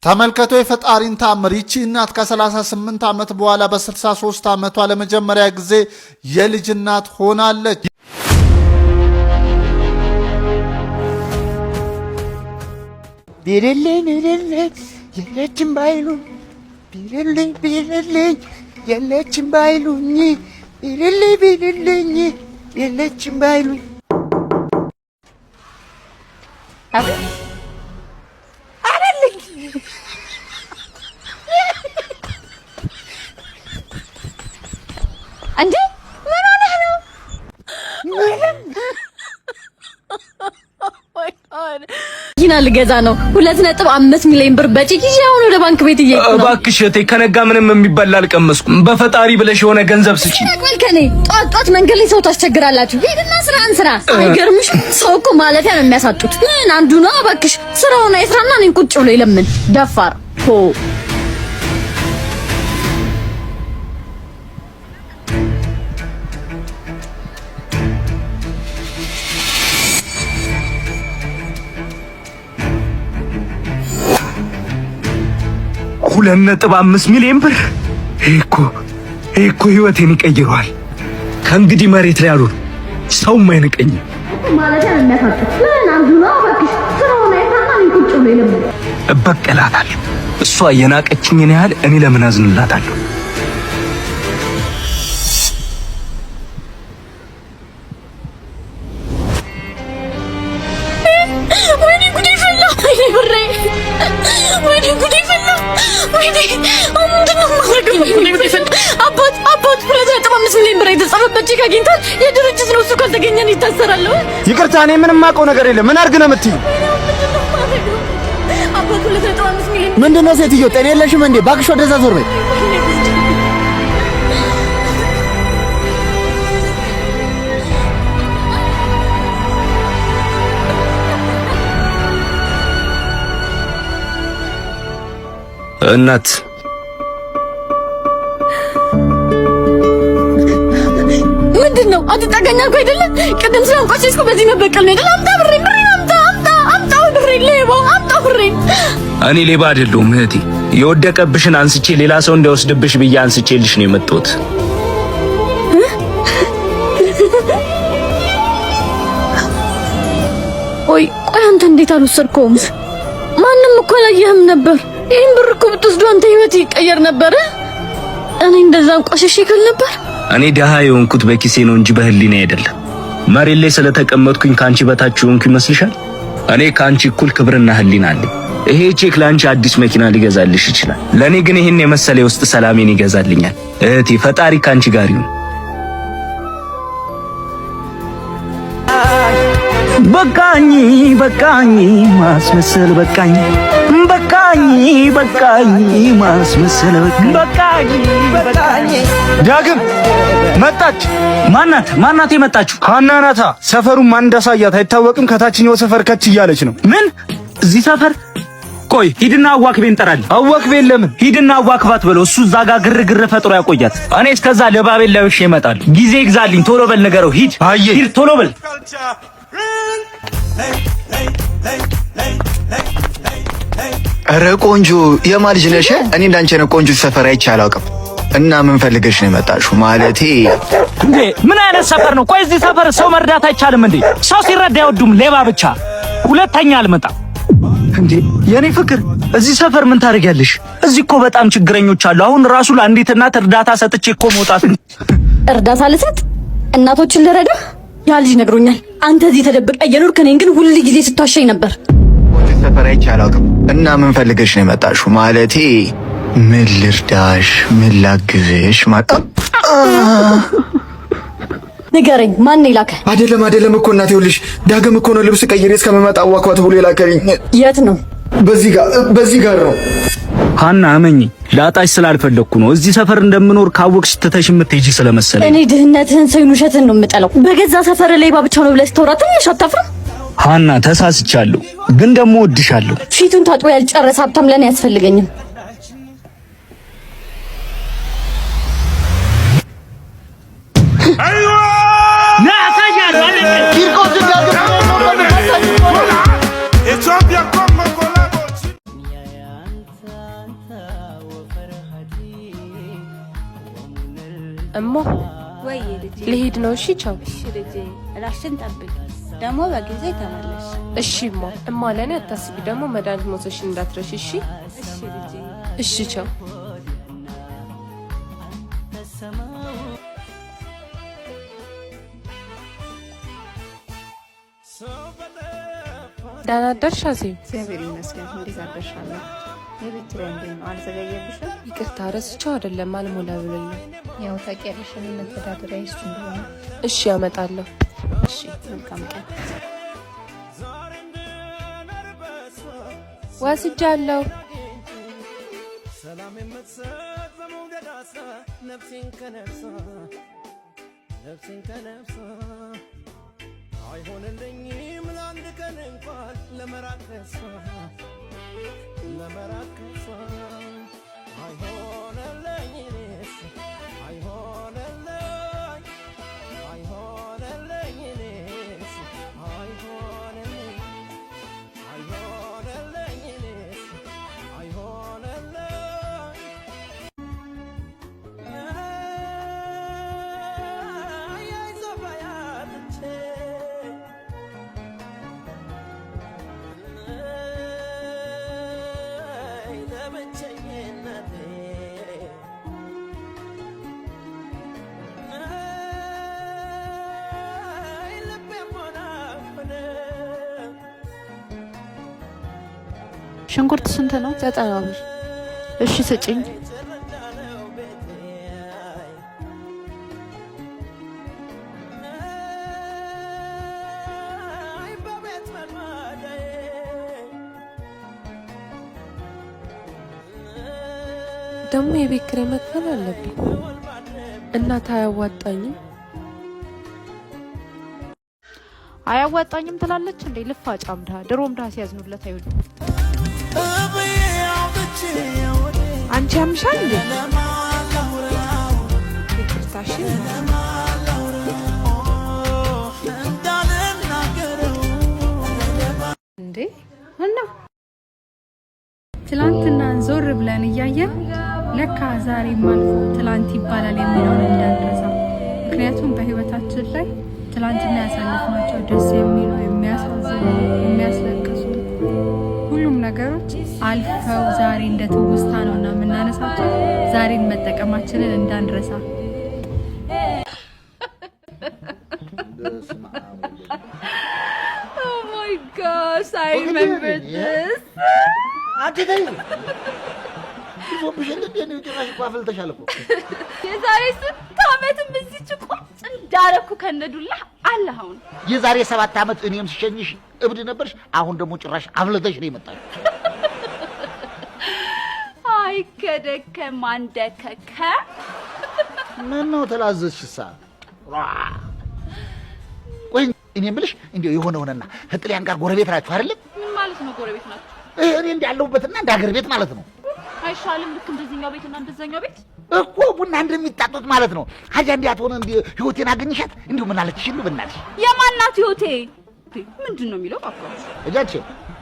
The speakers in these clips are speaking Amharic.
ተመልከቶ የፈጣሪን ታምር። ይቺ እናት ከ38 ዓመት በኋላ በ63 ዓመቷ ለመጀመሪያ ጊዜ የልጅ እናት ሆናለች። ቢልልኝ የለችም ባይሉኝ ቢልልኝ የለችም ባይሉኝ ቢልልኝ የለችም ባይሉኝ እንዴ ምን ሆነህ ነው? መኪና ልገዛ ነው። 2.5 ሚሊዮን ብር በጭቅ ይዤ አሁን ወደ ባንክ ቤት እየሄድኩ ነው። እባክሽ እቴ ከነጋ ምንም የሚበላ አልቀመስኩም። በፈጣሪ ብለሽ የሆነ ገንዘብ ስጪ። ከኔ ጧት መንገድ ላይ ሰው ታስቸግራላችሁ። ሄድና ስራን ስራ። አይገርምሽ? ሰው እኮ ማለፊያ ነው የሚያሳጡት። ምን አንዱ ነው? እባክሽ ስራውን አይስራና እኔን ቁጭ ብሎ ይለምን ደፋር ሆ ሁለት ነጥብ 5 ሚሊዮን ብር እኮ ህይወቴን ይቀይረዋል። ከእንግዲህ መሬት ላይ አሉን ሰውም አይንቀኝም። ማለት ነው የሚያሳጡት። ምን አንዱ ነው? እባክሽ ስራውን አይታማ እኔን ቁጭ ብሎ ይለምን እበቀላታለሁ። እሷ የናቀችኝን ያህል እኔ ለምን አዝንላታለሁ? አባት ፕሬዝዳንት 5 ሚሊዮን ብር የተጻፈበት ቼክ አግኝተን የድርጅት ነው እሱ ካልተገኘን ይታሰራል። ይቅርታ እኔ ምንም የማውቀው ነገር የለም። ምን አድርግ ነው የምትይው? አባት 2.5 ሚሊዮን ምንድን ነው ሴትዮ? ጤና የለሽም እንዴ? እባክሽ ወደዛ ዞር በይ። እናት ምንድነው? አትጠጋኝ አልኩ አይደለ? ቅድም ስላንቆሽሽኩ በዚህ መበቀል ነው አይደል? አምጣ ብሬን አምጣ ብሬን ሌባ አምጣ ብሬን። እኔ ሌባ አይደለሁም እህቴ። የወደቀብሽን አንስቼ ሌላ ሰው እንዳይወስድብሽ ብዬ አንስቼልሽ ነው የመጣሁት። ቆይ አንተ እንዴት አልወሰድከውም? ማንም እኮ አላየህም ነበር። ይሄን ብር እኮ ብትወስዱ አንተ ህይወት ይቀየር ነበር። እኔ እንደዛ አንቆሽሽ ይከል ነበር። እኔ ደሃ የሆንኩት በኪሴ ነው እንጂ በህሊና አይደለም። መሬት ላይ ስለተቀመጥኩኝ ካንቺ በታች ሆንኩ ይመስልሻል? እኔ ካንቺ እኩል ክብርና ህሊና አለኝ። ይሄ ቼክ ላንቺ አዲስ መኪና ሊገዛልሽ ይችላል። ለኔ ግን ይሄን የመሰለ የውስጥ ሰላሜን ይገዛልኛል። እህቴ ፈጣሪ ካንቺ ጋር ይሁን። በቃኝ ማስመሰል በቃኝ ማስመሰል በቃኝ። ዳግም መጣች። ማናት የመጣችው? ሃና ናታ። ሰፈሩን ማን እንዳሳያት አይታወቅም። ከታችኛው ሰፈር ከች እያለች ነው። ምን እዚህ ሰፈር? ቆይ ሂድና አዋክቤን እንጠራለን። አዋክቤን ለምን? ሂድና አዋክባት በለው። እሱ እዛ ጋር ግርግር ፈጥሮ ያቆያት። እኔ እስከዛ ለባቤል ለብሼ እመጣለሁ። ጊዜ ይግዛልኝ። ቶሎ በል ንገረው። ሂድ ቶሎ በል። ኧረ ቆንጆ የማን ልጅ ነሽ? እኔ እንዳንቺ ነው ቆንጆ ሰፈር አይቼ አላውቅም። እና ምን ፈልገሽ ነው የመጣሽው? ማለቴ እንዴ ምን አይነት ሰፈር ነው? ቆይ እዚህ ሰፈር ሰው መርዳት አይቻልም እንዴ? ሰው ሲረዳ አይወዱም፣ ሌባ ብቻ። ሁለተኛ አልመጣም። እንዴ የኔ ፍቅር እዚህ ሰፈር ምን ታደርጊያለሽ? እዚህ እኮ በጣም ችግረኞች አሉ። አሁን ራሱ ለአንዲት እናት እርዳታ ሰጥቼ እኮ መውጣት። እርዳታ ልሰጥ? እናቶችን ልረዳ? ያ ልጅ ነግሮኛል። አንተ እዚህ ተደብቀህ እየኖርክ እኔን ግን ሁሉ ጊዜ ስትዋሸኝ ነበር። ቆንጆ ሰፈር አይቼ አላውቅም። እና ምን ፈልገሽ ነው የመጣሽው? ማለቴ ምን ልርዳሽ? ምን ላግዝሽ? ንገረኝ፣ ማን ይላከ? አይደለም እኮ እናቴ፣ ይኸውልሽ ዳግም እኮ ነው ልብስ ቀይሬ እስከመጣ አዋክባት ብሎ የላከልኝ። የት ነው? በዚህ ጋር ነው። ሃና እመኚ፣ ላጣሽ ስላልፈለኩ ነው። እዚህ ሰፈር እንደምኖር ካወቅሽ ትተሽ የምትሄጂ ስለመሰለኝ። እኔ ድህነትህን ሳይሆን ውሸትህን ነው የምጠላው። በገዛ ሰፈር ሌባ ብቻ ነው ብለህ ስትወራ ትንሽ አታፍርም? ሃና ተሳስቻለሁ፣ ግን ደግሞ እወድሻለሁ። ፊቱን ታጥቦ ያልጨረሰ ሀብታም ለኔ አያስፈልገኝም። እሞ ወይ ልጄ ልሄድ ነው። እሺ ቻው። እሺ ልጄ ራስሽን ጠብቂ፣ ደግሞ በጊዜ ተመለሽ። እሺ እማ ለኔ አታስቢ። ደግሞ መድኃኒት መውሰድሽን እንዳትረሺ። እሺ እሺ ልጄ እሺ ቻው። ደህና አደርሽ አዜብ? እግዚአብሔር ይመስገን። እንዴት አደርሻለሁ? የቤት ኪራይ እንዴት ነው? አልዘገየብሽም? ይቅርታ ረስቼው አይደለም አልሞላ ብሎኝ ነው። ያው ታውቂያለሽ እኔ መተዳደሪያ እሱ እንደሆነ። እሺ አመጣለሁ። እሺ መልካም ቀን። ወስጃለሁ። ሰላም የምትሰጥ በመውደድ አሳ ነፍሴን ከነፍሳ አይሆንልኝም ለአንድ ቀን እንኳን ለመራቅ ከሷ አይሆንልኝ እኔስ አይሆንልኝ እኔስ አይሆንልኝ እኔስ ሽንኩርት ስንት ነው? 90 ብር። እሺ ስጪኝ። ደግሞ የቤት ኪራይ መክፈል አለብኝ። እናት አያዋጣኝም። አያዋጣኝም ትላለች እንዴ? ልፋጭ አምዳ ድሮም ዳስ ያዝኑለት አይወዱ። አንቺ አምሻል እንዴ? ይቅርታሽ እንዴ እና ትላንትናን ዞር ብለን እያየን ለካ ዛሬም አልፎ ትላንት ይባላል የሚለውን እንዳንረሳ። ምክንያቱም በህይወታችን ላይ ትላንትና ያሳለፍናቸው ደስ የሚሉ፣ የሚያሳዝኑ፣ የሚያስለቅሱ ሁሉም ነገሮች አልፈው ዛሬ እንደ ትውስታ ነውና የምናነሳቸው ዛሬን መጠቀማችንን እንዳንረሳ። Oh my gosh, I remember this. የዛሬ 6 ዓመትም እዚች ቁጭ እንዳረኩ ከነዱላ አለሁን። የዛሬ 7 ዓመት እኔም ሲሸኝሽ እብድ ነበርሽ። አሁን ደግሞ ጭራሽ አፍለተሽ ነው የመጣሽ። አይ ከደከም አንደከከ ምን ነው ተላዘዝሽሳ? ቆይ እኔ የምልሽ እንዴው የሆነውንና ህጥሊያን ጋር ጎረቤት ናችሁ አይደል? ምን ማለት ነው ጎረቤት ናችሁ? እኔ እንዳለሁበትና እንዳገር ቤት ማለት ነው። አይሻልም? ልክ እንደዚህኛው ቤትና እንደዛኛው ቤት እኮ ቡና እንደሚጣጡት ማለት ነው። ሀጃ እንዲያትሆነ እንዲ ህይወቴን አገኘሻት እንዲሁ ምን አለችሽ? እንዴ በእናትሽ የማናት ህይወቴ ምንድን ነው የሚለው? አፍራሽ እጃቼ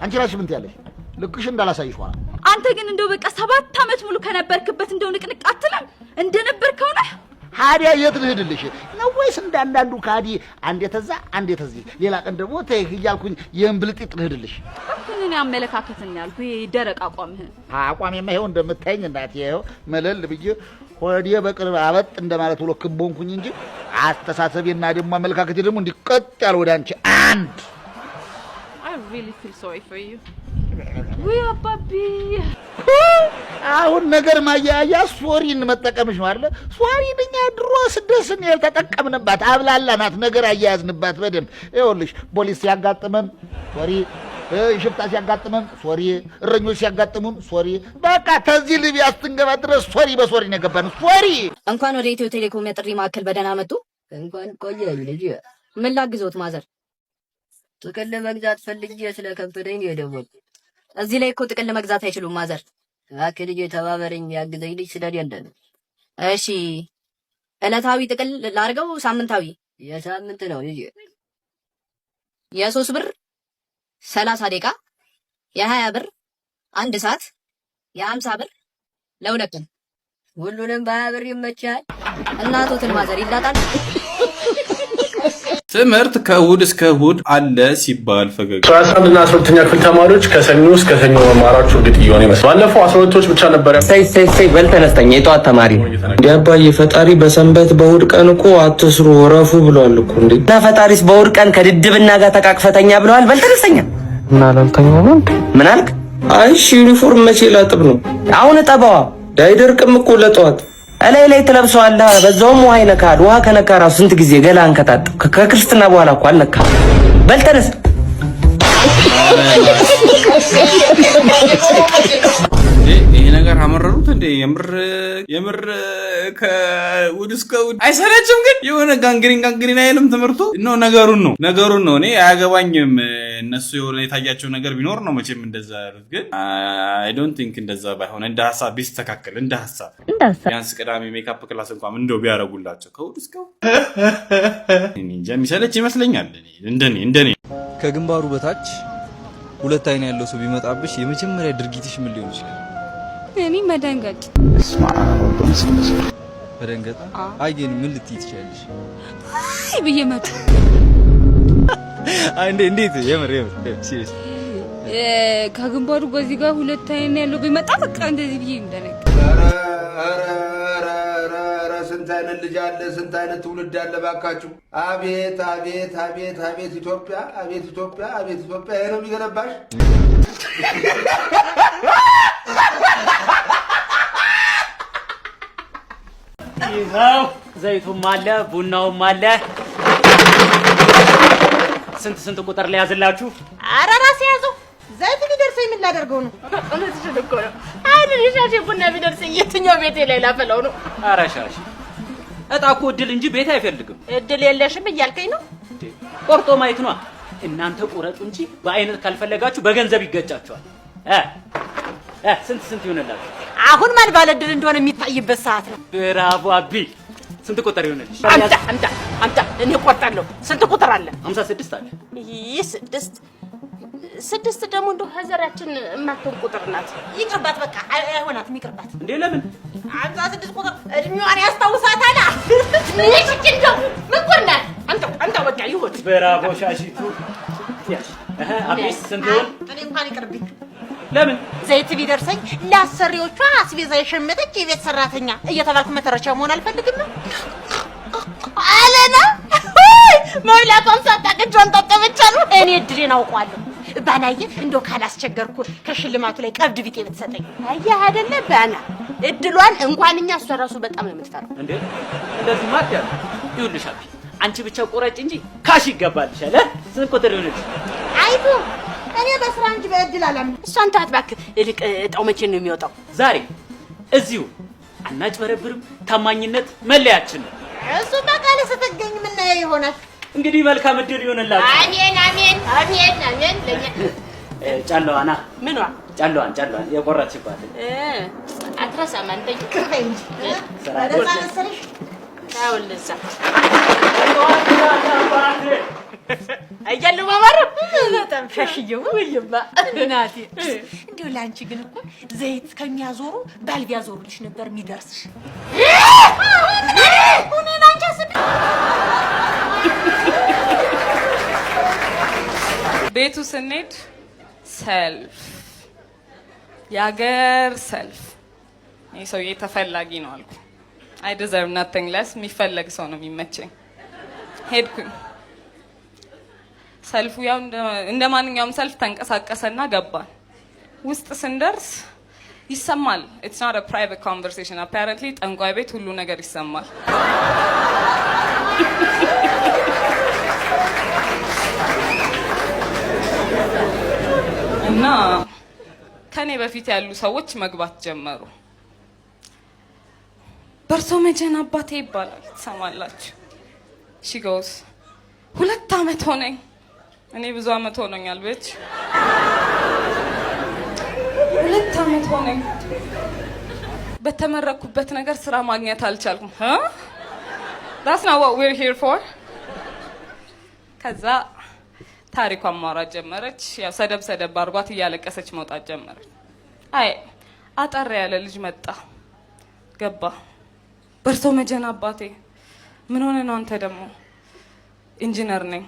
አንቺ ራስሽ ምን ትያለሽ? ልክሽ እንዳላሳይሽ ኋላ አንተ ግን እንደው በቃ 7 ዓመት ሙሉ ከነበርክበት እንደው ንቅንቅ አትልም? እንደነበርከው ነህ። ሀዲያ የት ልሄድልሽ ነው? ወይስ እንዳንዳንዱ ካዲ አንዴ ተዛ አንዴ ተዚህ ሌላ ቀን ደግሞ ተይህ እያልኩኝ የእምብልጢጥ ልሄድልሽ? እኔ አመለካከትን ያልኩ ደረቅ አቋምህን። አቋሜማ ይኸው እንደምታይኝ እናቴ ይኸው መለል ብዬ ሆዴ በቅርብ አበጥ እንደማለት ብሎ ክቦንኩኝ እንጂ አስተሳሰቤና ደግሞ አመለካከቴ ደግሞ እንዲቀጥ ያለ ወደ አንቺ አንድ I really feel sorry for you. ወይ አባቢ አሁን ነገር ማያያ ሶሪን መጠቀምሽ ነው አይደል? ሶሪን እኛ ድሮ ስደስን ያልተጠቀምንባት አብላላናት ነገር አያያዝንባት በደንብ። ይኸውልሽ ፖሊስ ሲያጋጥመን ሶሪ፣ ሽፍታ ሲያጋጥመን ሶሪ፣ እረኞች ሲያጋጥሙን ሶሪ፣ በቃ ተዚህ ሊቢያ ስትንገባ ድረስ ሶሪ በሶሪ ነው የገባን። ሶሪ። እንኳን ወደ ኢትዮ ቴሌኮም የጥሪ ማዕከል በደህና መጡ። እንኳን ቆየኝ ልጅ። ምን ላግዞት ማዘር? ጥቅል መግዛት ፈልጌ ስለከበደኝ ነው የደወልኩት። እዚህ ላይ እኮ ጥቅል መግዛት አይችሉም ማዘር። እባክህ ልጅ ተባበረኝ፣ ያግዘኝ ልጅ ስለሌለ ነው። እሺ ዕለታዊ ጥቅል ላድርገው? ሳምንታዊ? የሳምንት ነው ልጅ። የ3 ብር 30 ደቂቃ፣ የ20 ብር 1 ሰዓት፣ የ50 ብር ለ2 ቀን። ሁሉንም በ20 ብር ይመቻል። እናቶትን ማዘር ይላጣል። ትምህርት ከእሑድ እስከ እሑድ አለ ሲባል ፈገግ 11 እና 12ኛ ክፍል ተማሪዎች ከሰኞ እስከ ሰኞ መማራቸው እርግጥ እየሆነ ይመስላል። ባለፈው 12ቶች ብቻ ነበር። ሰይ በል ተነስተኛ የጠዋት ተማሪ እንዴ አባዬ ፈጣሪ በሰንበት በእሑድ ቀን እኮ አትስሩ ወረፉ ብሏል እኮ እንዴ እና ፈጣሪስ በእሑድ ቀን ከድድብና ጋር ተቃቅፈተኛ ብለዋል። በል ተነስተኛ እና ላልተኛ ነው ምን አልክ? አይሽ ዩኒፎርም መቼ ላጥብ ነው? አሁን ጠባዋ አይደርቅም እኮ ለጠዋት ላይ ተለብሰዋለህ። በዛውም ውሃ ይነካል። ውሃ ከነካ ራሱ ስንት ጊዜ ገላን ከታጠብ ከክርስትና በኋላ እኮ አልነካ። በል ተነስ። ይሄ ነገር አመረሩት እንዴ? የምር ከእሑድ እስከ እሑድ አይሰለችም? ግን የሆነ ጋንግሪን አይልም ትምህርቱ ነው። ነገሩን ነው። እኔ አያገባኝም። እነሱ የሆነ የታያቸው ነገር ቢኖር ነው መቼም እንደዛ ያሉት። ግን አይ ዶንት ቲንክ እንደዛ ባይሆን እንደ ሐሳብ ቢስተካከል እንደ ሐሳብ ቢያንስ ቅዳሜ ሜካፕ ክላስ እንኳን እንደው ቢያረጉላቸው ከእሑድ እስከ እሑድ እንጃ የሚሰለች ይመስለኛል። እንደኔ ከግንባሩ በታች ሁለት አይን ያለው ሰው ቢመጣብሽ የመጀመሪያ ድርጊትሽ ምን ሊሆን ይችላል? እኔ መደንገጥ። መደንገጥ? አይ ግን ምን ልትይ ትችያለሽ? አይ ብዬ መጡ። አይ እንዴት የምር ሲሪየስ ከግንባሩ በዚህ ጋር ሁለት አይን ያለው ቢመጣ በቃ እንደዚህ ብዬ እንደነገ ስንት አይነት ልጅ አለ፣ ስንት አይነት ትውልድ አለ ባካችሁ። አቤት አቤት አቤት አቤት ኢትዮጵያ፣ አቤት ኢትዮጵያ፣ አቤት ኢትዮጵያ። ይሄ ነው የሚገነባሽ። ይኸው ዘይቱም አለ ቡናውም አለ። ስንት ቁጥር ላይ ያዝላችሁ? ኧረ ራሴ ያዘው። ዘይት ቢደርሰኝ ምን ላደርገው ነው? እውነትሽን እኮ ነው። አይደል ሻሽ ቡና ቢደርሰኝ የትኛው ቤቴ ላይ ላፈላው ነው? ኧረ ሻሽ እጣ እኮ እድል እንጂ ቤት አይፈልግም። እድል የለሽም እያልከኝ ነው? ቆርጦ ማየት ነው። እናንተ ቁረጡ እንጂ በአይነት ካልፈለጋችሁ በገንዘብ ይገጫችኋል። ስንት ይሆነላችሁ? አሁን ማን ባለ እድል እንደሆነ የሚታይበት ሰዓት ነው። ብራቮ አቢ። ስንት ቁጥር ይሆነልሽ? አምጣ እኔ ቆርጣለሁ። ስንት ቁጥር አለ? 56 አለ። ይህ ስድስት ደግሞ እንደው ሀዘራችን የማትሆን ቁጥር ናት። ይቅርባት በቃ አይሆናትም። ይቅርባት። እንዴ ለምን? 56 ቁጥር እድሜዋን ያስታውሳታል። እሺ እንደው ምን ቆርናል? አንተ በቃ ይሁን። ብራቮ ሻሺቱ። አቢስ ስንት ይሆን? እኔ እንኳን ይቅርብኝ። ለምን? ዘይት ቢደርሰኝ ለአሰሪዎቿ አስቤዛ የሸመተች የቤት ሰራተኛ እየተባልኩ መተረቻ መሆን አልፈልግም ነው አለና መብላቷን ሳታቀጇን ጠጠበቻ ነው። እኔ እድሌን አውቀዋለሁ። ባናዬ እንደው ካላስቸገርኩ ከሽልማቱ ላይ ቀብድ ቢጤ ብትሰጠኝ። አየህ አይደለ ባና እድሏን እንኳን እኛ እሷ ራሱ በጣም ነው የምትፈራው። እንዴ እንደዚህ ማለት ያለ ይኸውልሽ አቢ አንቺ ብቻ ቁረጭ እንጂ ካሽ ይገባልሻል። ስንት ቁጥር ይሆንልሽ? አይቱ እኔ በስራ እንጂ በእድል አላምንም። እሷን ተዋት እባክህ። እልቅ እጣው መቼ ነው የሚወጣው? ዛሬ እዚሁ አናጭበረብርም። ታማኝነት መለያችን ነው። እሱ በቃለ ስትገኝ ምን ይሆናል? እንግዲህ መልካም እድል ይሆንላችሁ። አሜን አሜን አሜን አሜን። ለኛ ጫለዋና ምንዋ ጫለዋን የቆረጥሽባት አትረሳም። አንተ ይቅርበኝ እንጂ ወደዛ መሰለሽ ታውልዛ አያለው ማማሩ በጣም ሻሽየው ወይማ እናቴ። እንደው ላንቺ ግን እኮ ዘይት ከሚያዞሩ ባልብ ያዞሩልሽ ነበር የሚደርስሽ። ሁኔ ላንቺ አስብ። ቤቱ ስንሄድ ሰልፍ ያገር ሰልፍ። ይሄ ሰውዬ ተፈላጊ ነው አልኩ። አይ ዲዘርቭ ናቲንግ ለስ። የሚፈለግ ሰው ነው የሚመቸኝ። ሄድኩኝ። ሰልፉ ያው እንደ ማንኛውም ሰልፍ ተንቀሳቀሰና ገባን። ውስጥ ስንደርስ ይሰማል። ኢትስ ናት አ ፕራይቬት ኮንቨርሴሽን አፓረንትሊ ጠንቋይ ቤት ሁሉ ነገር ይሰማል። እና ከኔ በፊት ያሉ ሰዎች መግባት ጀመሩ። በርሶ መጀን አባቴ ይባላል ትሰማላችሁ። ሺጎስ 2 አመት ሆነኝ። እኔ ብዙ አመት ሆኖኛል። ቤት 2 አመት ሆነኝ። በተመረኩበት ነገር ስራ ማግኘት አልቻልኩም። That's not what we're here for. ከዛ ታሪኳን ማውራት ጀመረች። ያው ሰደብ አርጓት እያለቀሰች መውጣት ጀመረች። አይ አጠር ያለ ልጅ መጣ ገባ። በርቶ መጀን አባቴ ምን ሆነ ነው? አንተ ደግሞ ኢንጂነር ነኝ።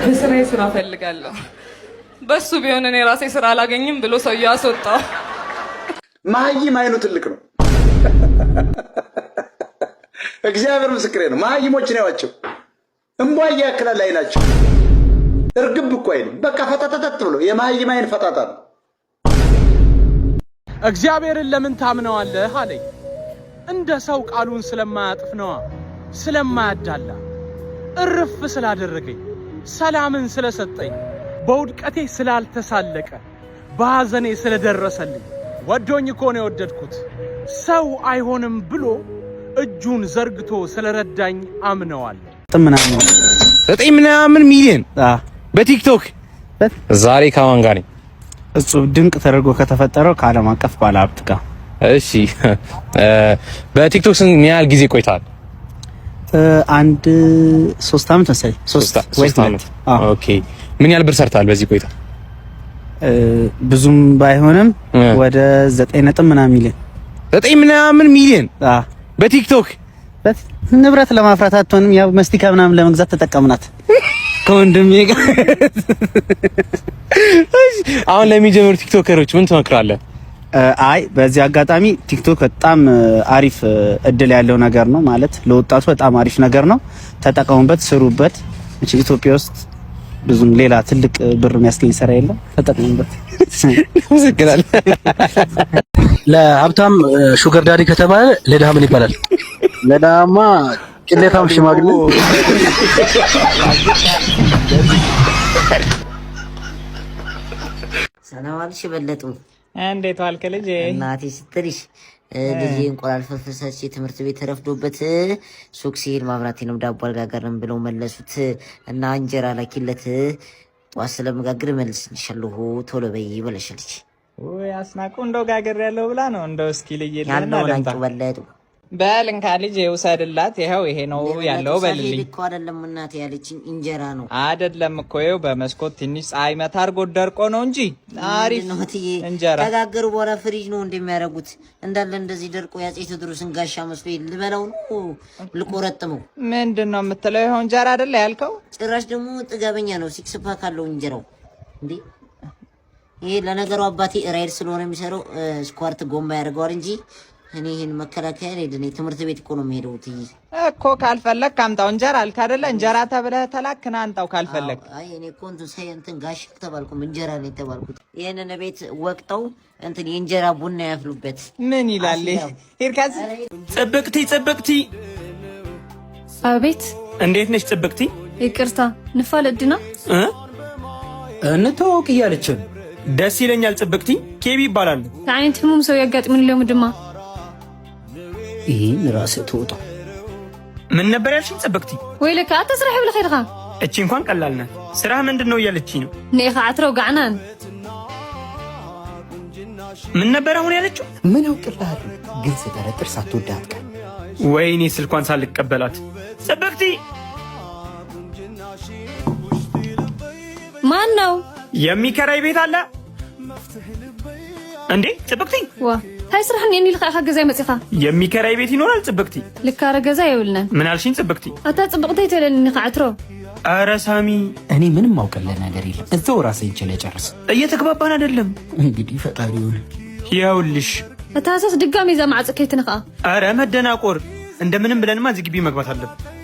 በስራዬ ስራ ፈልጋለሁ። በሱ ቢሆን እኔ ራሴ ስራ አላገኝም ብሎ ሰውዬው አስወጣው። መሀይም አይኑ ትልቅ ነው። እግዚአብሔር ምስክሬ ነው። መሀይሞች ነው ያዋቸው እምቧይ ያክላል አይናቸው። እርግብ እኮ አይደል በቃ ፈጣጣጣጥ ብሎ የመሀይም አይን ፈጣጣ ነው። እግዚአብሔርን ለምን ታምነዋለህ አለኝ። እንደ ሰው ቃሉን ስለማያጥፍ ነዋ፣ ስለማያዳላ፣ እርፍ ስላደረገኝ፣ ሰላምን ስለሰጠኝ፣ በውድቀቴ ስላልተሳለቀ፣ በሐዘኔ ስለደረሰልኝ፣ ወዶኝ እኮ ነው የወደድኩት። ሰው አይሆንም ብሎ እጁን ዘርግቶ ስለረዳኝ አምነዋለሁ። ዘጠኝ ምናምን ሚሊዮን በቲክቶክ ዛሬ ከማን ጋር ነኝ? እጹብ ድንቅ ተደርጎ ከተፈጠረው ከዓለም አቀፍ ባለሀብት ጋር። እሺ በቲክቶክ ምን ያህል ጊዜ ቆይታል? አንድ 3 ዓመት መሰለኝ። 3 ዓመት። ኦኬ ምን ያህል ብር ሰርታል በዚህ ቆይታ? ብዙም ባይሆንም ወደ 9 ምናምን ሚሊዮን። 9 ምናምን ሚሊዮን በቲክቶክ ንብረት ለማፍራት አትሆንም። ያው መስቲካ ምናምን ለመግዛት ተጠቀምናት ከወንድሜ ጋር። አሁን ለሚጀምሩ ቲክቶከሮች ምን ትመክራለህ? አይ በዚህ አጋጣሚ ቲክቶክ በጣም አሪፍ እድል ያለው ነገር ነው ማለት ለወጣቱ በጣም አሪፍ ነገር ነው። ተጠቀሙበት፣ ስሩበት። እቺ ኢትዮጵያ ውስጥ ብዙም ሌላ ትልቅ ብር የሚያስገኝ ስራ የለም። ተጠቀሙበት። ምስክራል። ለሀብታም ሹገር ዳዲ ከተባለ ለድሃ ምን ይባላል? ለድሃማ ቅሌታም ሽማግሌ። ሰላም አልሽ በለጡ። እንዴት ዋልክ ልጄ? እናቴ ስትልሽ ልጄ እንቁላል ፍርፍር ሰርቼ ትምህርት ቤት ተረፍዶበት ሱቅ ሲሄድ ማብራቴንም ዳቦ አልጋገርም ብለው መለሱት እና እንጀራ ላኪለት ጠዋት ስለመጋገር መልስልሻለሁ ቶሎ በይ ብለሻለች። ወይ አስናቁ እንደው ጋገር ያለው ብላ ነው እንደው እስኪ ልይልና ያለው አንቺ በለጡ በል እንካ ልጄ ውሰድላት። ይኸው ይሄ ነው ያለው በልልኝ እኮ አይደለም እናቴ ያለችኝ እንጀራ ነው። አይደለም እኮ ይኸው በመስኮት ትንሽ ፀሐይ መታ አድርጎ ደርቆ ነው እንጂ አሪፍ እንጀራ ተጋገሩ በኋላ ፍሪጅ ነው እንደሚያደርጉት እንዳለ እንደዚህ ደርቆ ያጼ ቴዎድሮስን ጋሻ መስሎ ልበላው ነው ልቆረጥመው። ምንድን ነው የምትለው? ይኸው እንጀራ አይደለ ያልከው? ጭራሽ ደግሞ ጥጋበኛ ነው። ሲክስ ፓክ አለው እንጀራው እንዴ! ይሄ ለነገሩ አባቴ ራይድ ስለሆነ የሚሰራው ስኳርት ጎማ ያደርገዋል እንጂ እኔ ይሄን መከላከያ አይደለም። ትምህርት ቤት እኮ ነው የምሄደው እኮ። ካልፈለክ አምጣው እንጀራ አልክ አይደለ? እንጀራ ተብለህ ተላክና አንጣው ካልፈለክ። አይ እኔ እኮ እንትን ጋሽ ተባልኩም እንጀራ ነው የተባልኩት። ይሄንን ቤት ወቅተው እንትን የእንጀራ ቡና ያፍሉበት ምን ይላል? ሂርካዝ ጽብቅቲ። አቤት። እንዴት ነሽ ጽብቅቲ? ይቅርታ ንፋለድና እንተዋወቅ እያለችን ደስ ይለኛል። ጽብቅቲ ኬቢ ይባላል። ከአይነት ህሙም ሰው ያጋጥምን ለም ድማ ይሄን ራስህ ተወጣ። ምን ነበር ያልሽኝ ጽብቅቲ? ወይ ለካ አትስራህ ብለ ኸይርኻ እቺ እንኳን ቀላል ናት። ስራህ ምንድነው እያለችኝ ነው። ነኻ አትረው ጋዕናን ምን ነበር አሁን ያለችው? ምን አውቅልሃል ግን ስጠረጥር ሳትወዳት ቀን ወይኔ ስልኳን ሳልቀበላት። ጽብቅቲ ማን ነው? የሚከራይ ቤት አለ እንዴ ጽብቅቲ? ዋ ታይ ስራህን የኔ ልካ ገዛ ይመጽኻ የሚከራይ ቤት ይኖራል ጽብቅቲ? ልካረ ገዛ ይውልናል። ምን አልሽኝ ጽብቅቲ? አታ ጽብቅቲ ተለልኒ ከአትሮ ኧረ ሳሚ እኔ ምንም አውቅልህ ነገር የለም። እዛው ራስህን ችለህ ጨርስ። እየተግባባን አይደለም እንግዲህ ፈጣሪ ይሁን። ይኸውልሽ እታሰስ ድጋሚ እዛ ማዕጽከይትን ከአ ኧረ መደናቆር እንደምንም ብለንማ እዚህ ግቢ መግባት አለብን።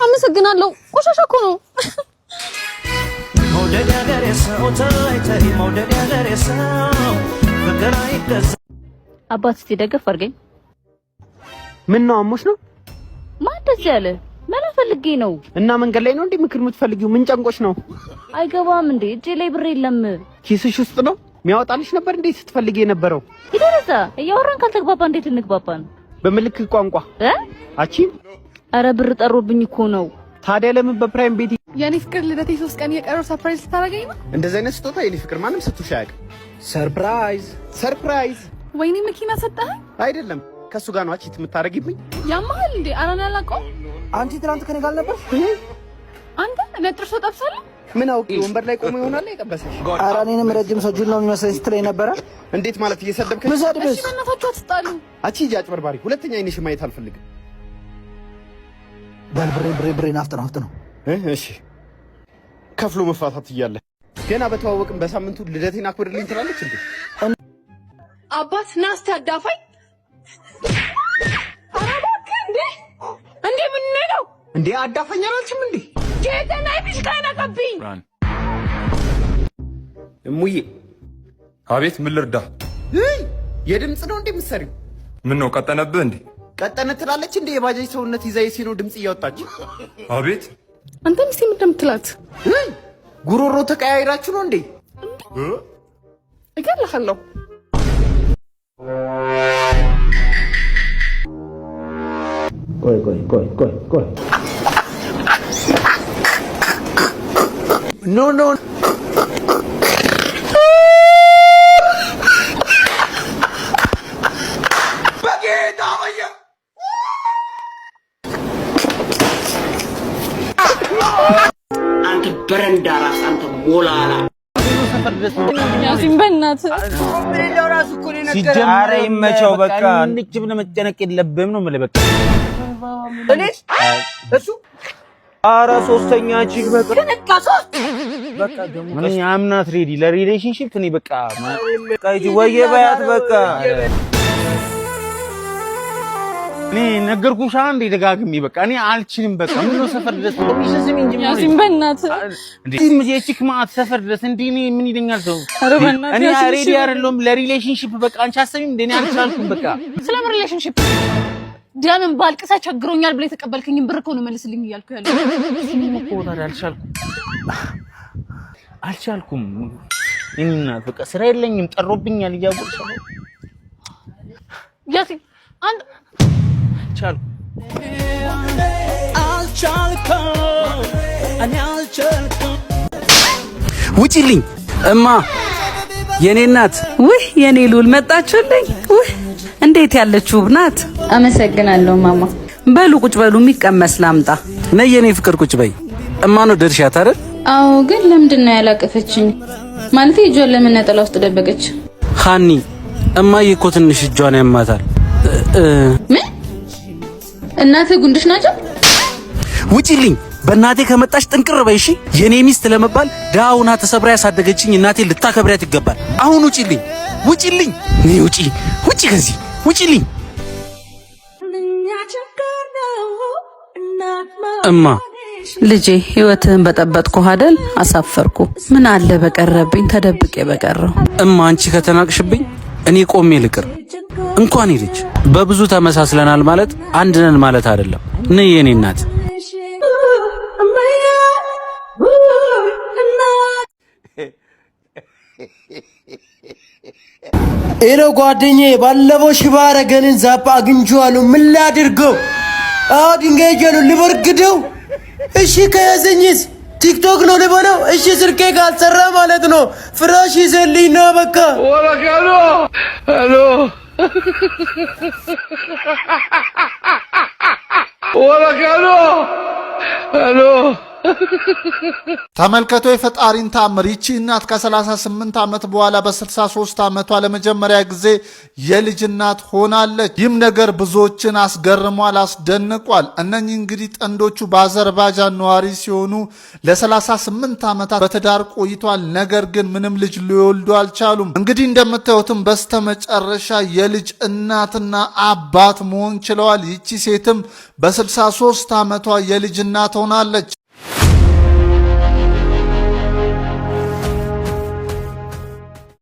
አመሰግናለሁ። ቆሻሻ እኮ ነው። አባት እስቲ ደገፍ አድርገኝ። ምን ነው አሞሽ ነው? ማን እንደዚህ ያለ? ምን ፈልጌ ነው? እና መንገድ ላይ ነው እንዴ ምክር የምትፈልጊው? ምን ጨንቆሽ ነው? አይገባም እንዴ? እጄ ላይ ብር የለም። ኪስሽ ውስጥ ነው? የሚያወጣልሽ ነበር እንዴ ስትፈልጊ የነበረው? ይደረሳ እያወራን ካልተግባባ እንዴት እንግባባን? በምልክት ቋንቋ አቺ። አረ ብር ጠሮብኝ እኮ ነው። ታዲያ ለምን በፕራይም ቤት? የኔ ፍቅር ልደቴ 3 ቀን የቀረው ሰርፕራይዝ ልታረገኝ ነው? እንደዚህ አይነት ስጦታ የኔ ፍቅር ማንም ሰጥቶሽ አያውቅም። ሰርፕራይዝ። ወይኔ መኪና ሰጠኸኝ? አይደለም ከሱ ጋር ነው አቺት የምታረጊብኝ። ያማል እንዴ? አራና ያላቀው አንቺ ትናንት ከኔ ጋር ነበር? አንተ ነጥርሶ ጠብሳለህ? ምን አውቄ ወንበር ላይ ቆሞ ይሆናል የጠበሰሽ? ኧረ እኔንም ረጅም ሰው ጅል ነው የሚመስለኝ ስትለኝ ነበረ። እንዴት ማለት እየሰደብከኝ? እሺ በእናታችሁ አትጣሉ። አንቺ ሂጂ አጭበርባሪ፣ ሁለተኛ አይንሽ ማየት አልፈልግም። በል ብሬ ናፍጥ ነው። እሺ ከፍሎ መፋታት እያለ ገና በተዋወቅን በሳምንቱ ልደቴን አክብርልኝ ትላለች እንዴ? አባት ናስቲ አዳፋኝ። ኧረ እባክህ እንዴ ምን ነው እንዴ? አዳፋኝ አላልሽም እንዴ? ጌታና አይብሽ ካይናቀብኝ። እሙዬ። አቤት፣ ምን ልርዳ? የድምጽ ነው እንዴ የምትሰሪው? ምን ነው ቀጠነብህ እንዴ? ቀጠነ ትላለች እንዴ? የባጃጅ ሰውነት ይዛ የሲኖ ድምጽ እያወጣች። አቤት። አንተ ሚስቴ ምን እንደምትላት? ጉሮሮ ተቀያይራችሁ ነው እንዴ? እገልሃለሁ። ቆይ ኖ በጌታ ወያ አንተ በረንዳ ራስ አንተ ሞላላ ያሲን በእናትህ ሲጀመር ይመቸው። በቃ እንጭ ብለህ መጨነቅ የለብህም ነው የምልህ። በቃ እኔ እሱ ኧረ ሶስተኛ ቺክ በቃ በቃ ደግሞ እኔ አምናት ሬዲ ለሪሌሽንሺፕ እኔ በቃ ወየ ባያት በቃ እኔ ነገርኩሽ አንዴ ደጋግሜ በቃ እኔ አልችልም። በቃ ምን ነው ሰፈር ድረስ የሚሰስም እንጂ ያሲን በእናትህ እንዴ የቺክ ማት ሰፈር ድረስ እንዴ ምን ይደኛል ሰው? እኔ ሬዲ አይደለም ለሪሌሽንሺፕ በቃ አንቺ አሰሚም እንዴ እኔ አልቻልኩም። በቃ ስለምን ሪሌሽንሺፕ ዲያንን ባልቅሳ ቸግሮኛል ብለህ የተቀበልከኝን ብር እኮ ነው መልስልኝ እያልኩ ያለው። እሱንም እኮ ታዲያ አልቻልኩም። እኔና በቃ ስራ የለኝም ጠሮብኛል እያወቅሽ ነው። ያሲን አንድ አልቻልኩም። ውጪልኝ እማ የኔ እናት። ውህ የኔ ሉል መጣችልኝ። ውህ እንዴት ያለች ውብ ናት። አመሰግናለሁ ማማ። በሉ ቁጭ በሉ፣ የሚቀመስ ላምጣ። ነይ የኔ ፍቅር ቁጭ በይ። እማ ነው ደርሻት አይደል? አዎ፣ ግን ለምንድን ነው ያላቀፈችኝ? ማለት እጇን ለምን ነጠላ ውስጥ ደበቀች? ሃኒ እማዬ እኮ ትንሽ እጇን ያማታል። ምን? እናትህ ጉንድሽ ናቸው? ውጪልኝ በእናቴ ከመጣሽ ጥንቅር በይ እሺ። የኔ ሚስት ለመባል ዳውና ተሰብራ ያሳደገችኝ እናቴ ልታከብሪያት ይገባል። አሁን ውጪልኝ፣ ውጪልኝ፣ ነይ ውጪ፣ ውጪ፣ ከዚህ ውጪልኝ። እማ ልጄ ህይወትህን በጠበጥኩ አይደል? አሳፈርኩ። ምን አለ በቀረብኝ ተደብቄ በቀረው። እማ አንቺ ከተናቅሽብኝ እኔ ቆሜ ልቅር። እንኳን ልጅ በብዙ ተመሳስለናል ማለት አንድ ነን ማለት አይደለም። ነይ የኔ እናት። ኤሎ ጓደኛዬ ባለፈው ሽባ አረገንን ዛፓ አግኝቼዋለሁ። ምን ላድርገው? ድንጋይ ጀሉ ልበርግደው። እሺ ከያዘኝስ ቲክቶክ ነው ልበለው? እሺ ስልኬ ካልሰራ ማለት ነው ፍራሽ ይዘልኝ ነው በቃ። ወራካሎ ሄሎ ወራካሎ ሄሎ ተመልከቶ የፈጣሪን ታምር። ይቺ እናት ከ38 ዓመት በኋላ በ63 ዓመቷ ለመጀመሪያ ጊዜ የልጅ እናት ሆናለች። ይህም ነገር ብዙዎችን አስገርሟል፣ አስደንቋል። እነኚህ እንግዲህ ጥንዶቹ በአዘርባጃን ነዋሪ ሲሆኑ ለ38 ዓመታት በትዳር ቆይቷል። ነገር ግን ምንም ልጅ ሊወልዱ አልቻሉም። እንግዲህ እንደምታዩትም በስተመጨረሻ የልጅ እናትና አባት መሆን ችለዋል። ይቺ ሴትም በ63 ዓመቷ የልጅ እናት ሆናለች።